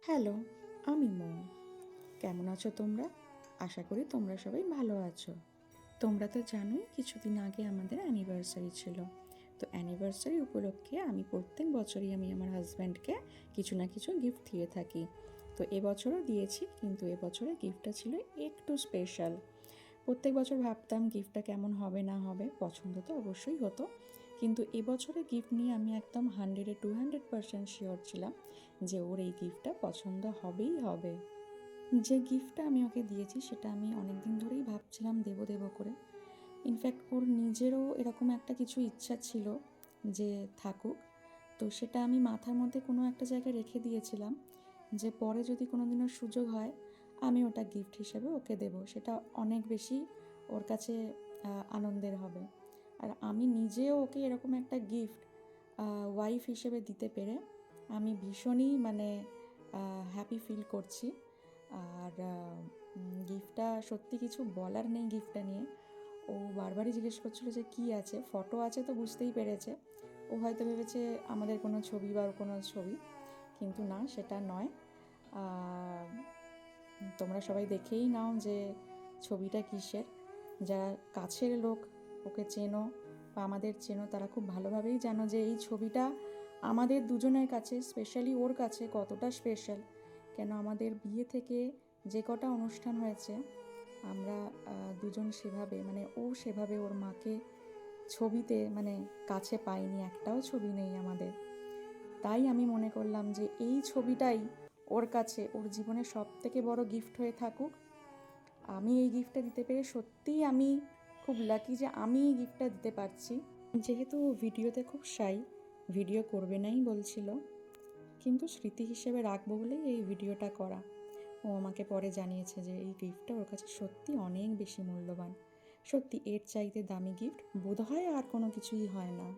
Hello, আমি মৌ। কেমন আছো তোমরা? আশা করি তোমরা সবাই ভালো আছো। তোমরা তো জানোই কিছুদিন আগে আমাদের অ্যানিভার্সারি ছিল। তো অ্যানিভার্সারি উপলক্ষে আমি প্রত্যেক বছরই আমি আমার হাজব্যান্ডকে কিছু না কিছু গিফট দিয়ে থাকি। তো এবছরও দিয়েছি, কিন্তু এবছরের গিফটটা ছিল একটু স্পেশাল। প্রত্যেক বছর ভাবতাম গিফটটা কেমন হবে না হবে, পছন্দ তো অবশ্যই হতো, কিন্তু এবছরে গিফট নিয়ে আমি একদম 100-200% শিওর ছিলাম যে ওর এই গিফটটা পছন্দ হবেই হবে। যে গিফটটা আমি ওকে দিয়েছি সেটা আমি অনেক দিন ধরেই ভাবছিলাম দেবো দেবো করে। ইনফ্যাক্ট ওর নিজেরও এরকম একটা কিছু ইচ্ছা ছিল যে থাকুক। তো সেটা আমি মাথার মধ্যে কোনো একটা জায়গায় রেখে দিয়েছিলাম যে পরে যদি কোনো দিনও সুযোগ হয় আমি ওটা গিফট হিসেবে ওকে দেবো, সেটা অনেক বেশি ওর কাছে আনন্দের হবে। আর আমি নিজেও ওকে এরকম একটা গিফট ওয়াইফ হিসেবে দিতে পেরে আমি ভীষণই হ্যাপি ফিল করছি। আর গিফটটা সত্যি কিছু বলার নেই গিফটটা নিয়ে। ও বারবারই জিজ্ঞেস করছিল যে কী আছে, ফটো আছে তো বুঝতেই পেরেছে। ও হয়তো ভেবেছে আমাদের কোনো ছবি বা ওর কোনো ছবি, কিন্তু না, সেটা নয়। তোমরা সবাই দেখেই নাও যে ছবিটা কিসের। যারা কাছের লোক ওকে চেনো বা আমাদের চেনো তারা খুব ভালোভাবেই জানো যে এই ছবিটা আমাদের দুজনের কাছে, স্পেশালি ওর কাছে কতটা স্পেশাল। কেন আমাদের বিয়ে থেকে যে কটা অনুষ্ঠান হয়েছে আমরা দুজন সেভাবে ও সেভাবে ওর মাকে ছবিতে কাছে পাইনি, একটাও ছবি নেই আমাদের। তাই আমি মনে করলাম যে এই ছবিটাই ওর কাছে ওর জীবনের সবথেকে বড় গিফট হয়ে থাকুক। আমি এই গিফটটা দিতে পেরে সত্যিই আমি খুব লাকি যে আমি এই গিফটটা দিতে পারছি। যেহেতু ভিডিওতে খুব শাই, ভিডিও করবে নাই বলছিল, কিন্তু স্মৃতি হিসেবে রাখবো বলেই এই ভিডিওটা করা। ও আমাকে পরে জানিয়েছে যে এই গিফটটা ওর কাছে সত্যি অনেক বেশি মূল্যবান। সত্যি এর চাইতে দামি গিফট বোধহয় আর কোনো কিছুই হয় না।